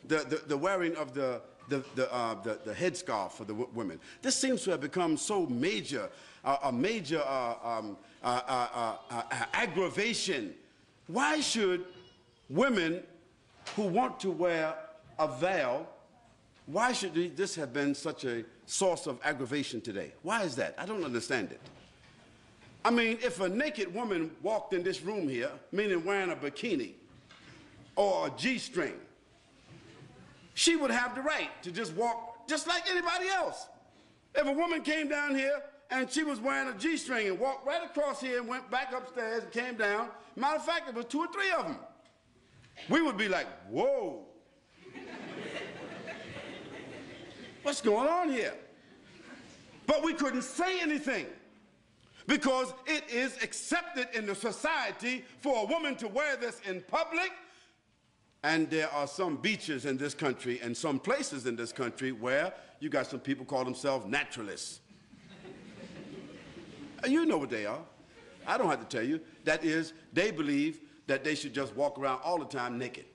the wearing of the headscarf for the women. This seems to have become so major, a major aggravation. Why should women who want to wear a veil, why should this have been such a source of aggravation today? Why is that? I don't understand it. I mean, if a naked woman walked in this room here, meaning wearing a bikini or a G-string, she would have the right to just walk just like anybody else. If a woman came down here and she was wearing a G-string and walked right across here and went back upstairs and came down, matter of fact, there was 2 or 3 of them, we would be like, whoa. What's going on here? But we couldn't say anything because it is accepted in the society for a woman to wear this in public. And there are some beaches in this country and some places in this country where you got some people call themselves naturalists. You know what they are. I don't have to tell you. That is, they believe that they should just walk around all the time naked.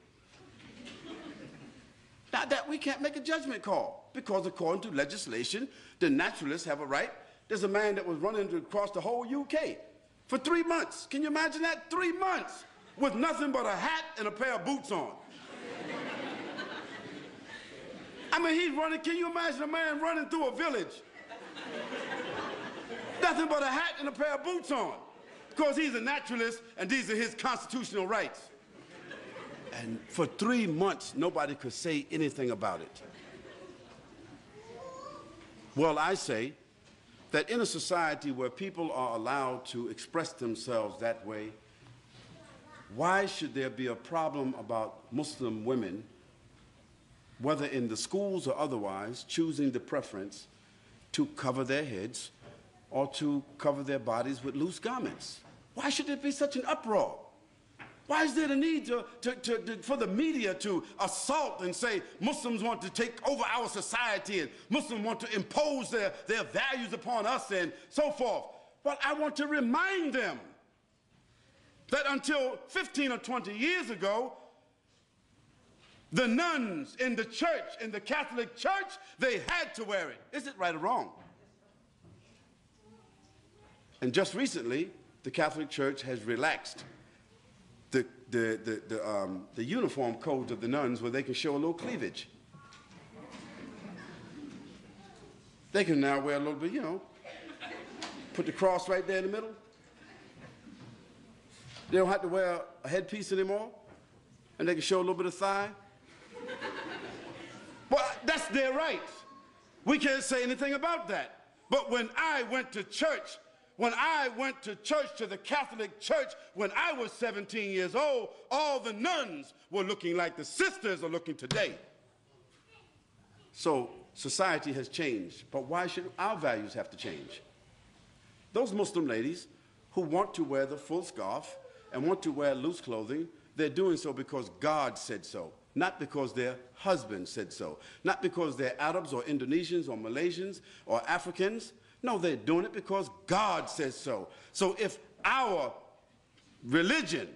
Now that we can't make a judgment call because according to legislation, the naturalists have a right. There's a man that was running across the whole UK for 3 months. Can you imagine that? 3 months with nothing but a hat and a pair of boots on. I mean, he's running. Can you imagine a man running through a village? Nothing but a hat and a pair of boots on. Because he's a naturalist and these are his constitutional rights. And for 3 months, nobody could say anything about it. Well, I say that in a society where people are allowed to express themselves that way, why should there be a problem about Muslim women, whether in the schools or otherwise, choosing the preference to cover their heads or to cover their bodies with loose garments? Why should there be such an uproar? Why is there the need for the media to assault and say Muslims want to take over our society and Muslims want to impose their values upon us and so forth? Well, I want to remind them that until 15 or 20 years ago, the nuns in the church, in the Catholic Church, they had to wear it. Is it right or wrong? And just recently, the Catholic Church has relaxed the uniform codes of the nuns where they can show a little cleavage. They can now wear a little bit, you know, put the cross right there in the middle. They don't have to wear a headpiece anymore, and they can show a little bit of thigh. Well, that's their right. We can't say anything about that. But when I went to church, to the Catholic Church, when I was 17 years old, all the nuns were looking like the sisters are looking today. So society has changed, but why should our values have to change? Those Muslim ladies who want to wear the full scarf and want to wear loose clothing, they're doing so because God said so, not because their husband said so, not because they're Arabs or Indonesians or Malaysians or Africans. No, they're doing it because God says so. So if our religion,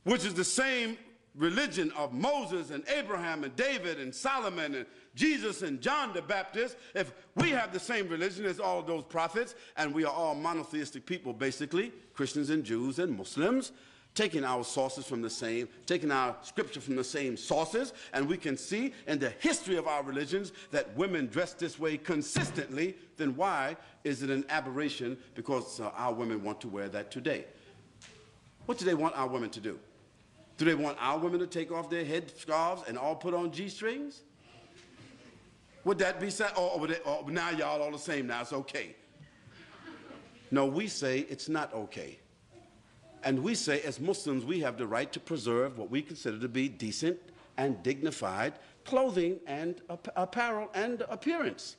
which is the same religion of Moses and Abraham and David and Solomon and Jesus and John the Baptist, if we have the same religion as all of those prophets, and we are all monotheistic people basically, Christians and Jews and Muslims, taking our sources from the same, taking our scripture from the same sources, and we can see in the history of our religions that women dress this way consistently, then why is it an aberration because our women want to wear that today? What do they want our women to do? Do they want our women to take off their head scarves and all put on G-strings? Would that be sad? Or now y'all all the same now, it's okay. No, we say it's not okay. And we say, as Muslims, we have the right to preserve what we consider to be decent and dignified clothing and apparel and appearance.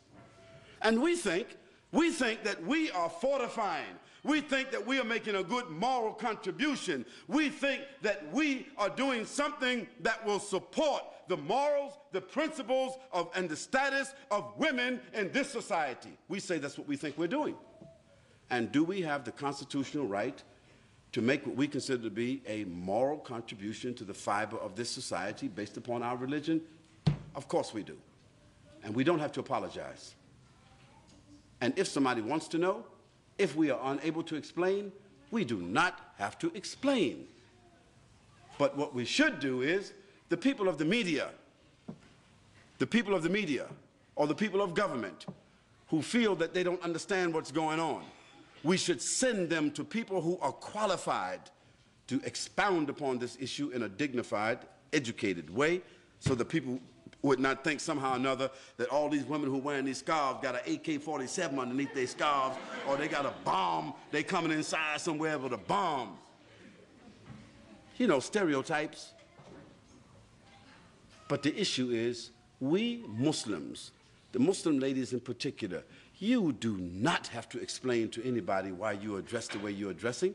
And we think that we are fortifying. We think that we are making a good moral contribution. We think that we are doing something that will support the morals, the principles and the status of women in this society. We say that's what we think we're doing. And do we have the constitutional right to make what we consider to be a moral contribution to the fiber of this society based upon our religion? Of course we do. And we don't have to apologize. And if somebody wants to know, if we are unable to explain, we do not have to explain. But what we should do is, the people of the media, or the people of government who feel that they don't understand what's going on, we should send them to people who are qualified to expound upon this issue in a dignified, educated way, so that people would not think somehow or another that all these women who are wearing these scarves got an AK-47 underneath their scarves, or they got a bomb, they coming inside somewhere with a bomb. You know, stereotypes. But the issue is, we Muslims, the Muslim ladies in particular, you do not have to explain to anybody why you are dressed the way you are dressing,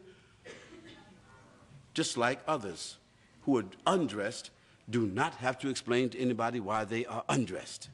just like others who are undressed do not have to explain to anybody why they are undressed.